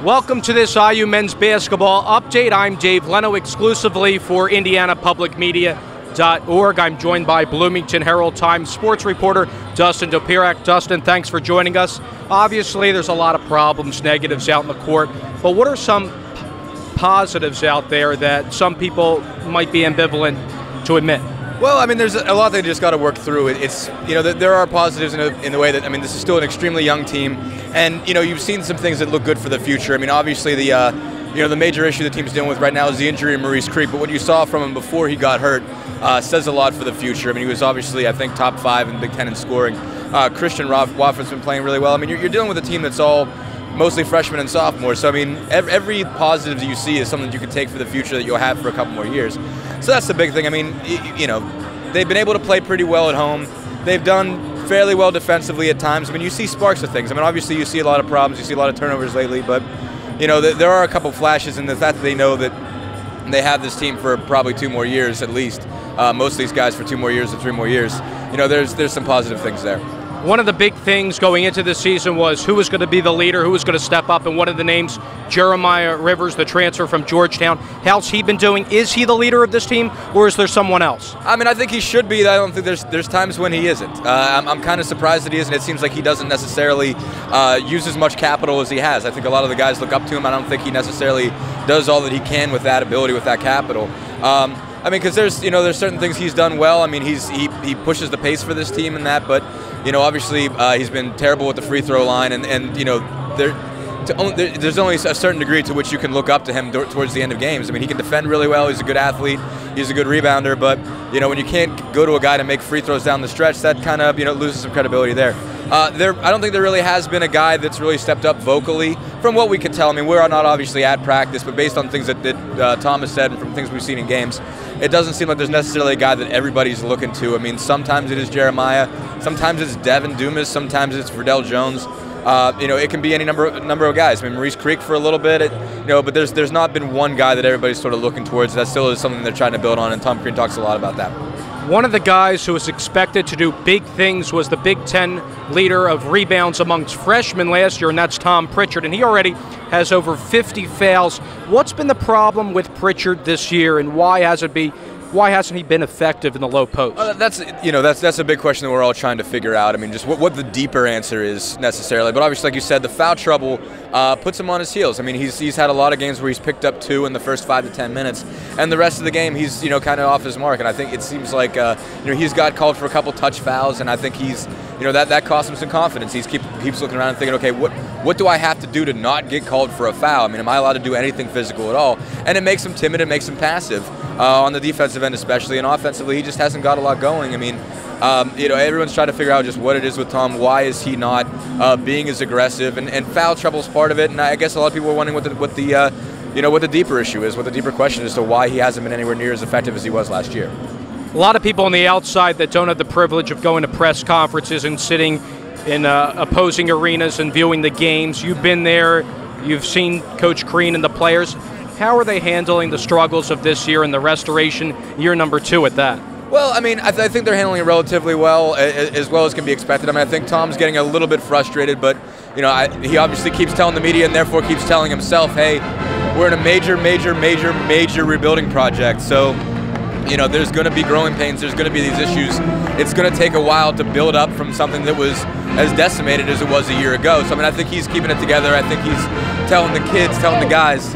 Welcome to this IU men's basketball update. I'm Dave Leno, exclusively for IndianaPublicMedia.org. I'm joined by Bloomington Herald Times sports reporter Dustin Dopirak. Dustin, thanks for joining us. Obviously, there's a lot of problems, negatives out in the court, but what are some positives out there that some people might be ambivalent to admit? Well, I mean, there's a lot they just got to work through. It's, you know, there are positives in the way that, I mean, this is still an extremely young team, and, you know, you've seen some things that look good for the future. I mean, obviously the major issue the team's dealing with right now is the injury of Maurice Creek, but what you saw from him before he got hurt says a lot for the future. I mean, he was obviously, I think, top 5 in Big Ten in scoring. Christian Wofford's been playing really well. I mean, you're dealing with a team that's all mostly freshmen and sophomores, so I mean, every positive that you see is something that you can take for the future that you'll have for a couple more years. So that's the big thing. I mean, you know, they've been able to play pretty well at home. They've done fairly well defensively at times. I mean, you see sparks of things. I mean, obviously you see a lot of problems, you see a lot of turnovers lately, but, you know, there are a couple flashes in the fact that they know that they have this team for probably 2 more years at least. Most of these guys for 2 more years or 3 more years. You know, there's some positive things there. One of the big things going into this season was who was going to be the leader, who was going to step up, and one of the names, Jeremiah Rivers, the transfer from Georgetown. How's he been doing? Is he the leader of this team, or is there someone else? I mean, I think he should be. I don't think there's times when he isn't. I'm kind of surprised that he isn't. It seems like he doesn't necessarily use as much capital as he has. I think a lot of the guys look up to him. I don't think he necessarily does all that he can with that ability, with that capital. I mean, because there's certain things he's done well. I mean, he pushes the pace for this team and that, but you know, obviously he's been terrible with the free throw line, and you know, there's only a certain degree to which you can look up to him towards the end of games. I mean, he can defend really well. He's a good athlete. He's a good rebounder, but you know, when you can't go to a guy to make free throws down the stretch, that kind of, you know, loses some credibility there. I don't think there really has been a guy that's really stepped up vocally from what we could tell. I mean, we're not obviously at practice, but based on things that Tom has said and from things we've seen in games, it doesn't seem like there's necessarily a guy that everybody's looking to. I mean, sometimes it is Jeremiah, sometimes it's Devin Dumas, sometimes it's Verdell Jones. You know, it can be any number of guys. I mean, Maurice Creek for a little bit, you know, but there's not been one guy that everybody's sort of looking towards. That still is something they're trying to build on, and Tom Crean talks a lot about that. One of the guys who was expected to do big things was the Big Ten leader of rebounds amongst freshmen last year, and that's Tom Pritchard, and he already has over 50 fouls. What's been the problem with Pritchard this year, and why hasn't he been effective in the low post? That's a big question that we're all trying to figure out. I mean, just what the deeper answer is necessarily. But obviously, like you said, the foul trouble puts him on his heels. I mean, he's had a lot of games where he's picked up 2 in the first 5 to 10 minutes, and the rest of the game he's, you know, kind of off his mark. And I think it seems like you know, he's got called for a couple touch fouls, and I think he's, you know, that costs him some confidence. He keeps looking around and thinking, okay, what do I have to do to not get called for a foul? I mean, am I allowed to do anything physical at all? And it makes him timid, it makes him passive on the defensive end especially, and offensively he just hasn't got a lot going. I mean, you know, everyone's trying to figure out just what it is with Tom. Why is he not being as aggressive? And foul trouble's part of it. And I guess a lot of people are wondering what the deeper issue is, what the deeper question is as to why he hasn't been anywhere near as effective as he was last year. A lot of people on the outside that don't have the privilege of going to press conferences and sitting in opposing arenas and viewing the games. You've been there. You've seen Coach Crean and the players. How are they handling the struggles of this year and the restoration, year number 2 at that? Well, I mean, I think they're handling it relatively well as can be expected. I mean, I think Tom's getting a little bit frustrated, but you know, he obviously keeps telling the media and therefore keeps telling himself, hey, we're in a major rebuilding project. So, you know, there's going to be growing pains. There's going to be these issues. It's going to take a while to build up from something that was as decimated as it was a year ago. So, I mean, I think he's keeping it together. I think he's telling the kids, telling the guys,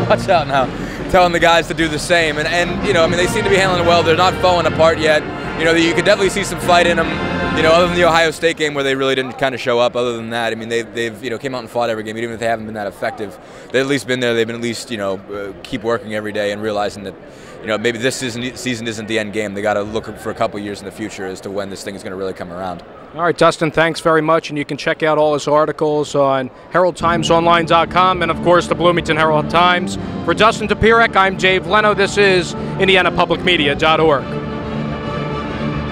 watch out now, telling the guys to do the same. And you know, I mean, they seem to be handling it well. They're not falling apart yet. You know, you could definitely see some fight in them. You know, other than the Ohio State game where they really didn't kind of show up. Other than that, I mean, they've you know, came out and fought every game, even if they haven't been that effective. They've at least been there. They've been at least, you know, keep working every day and realizing that, you know, maybe this season isn't the end game. They got to look for a couple years in the future as to when this thing is going to really come around. All right, Dustin, thanks very much, and you can check out all his articles on HeraldTimesOnline.com and, of course, the Bloomington Herald Times. For Dustin Dopirak, I'm Dave Leno. This is IndianaPublicMedia.org.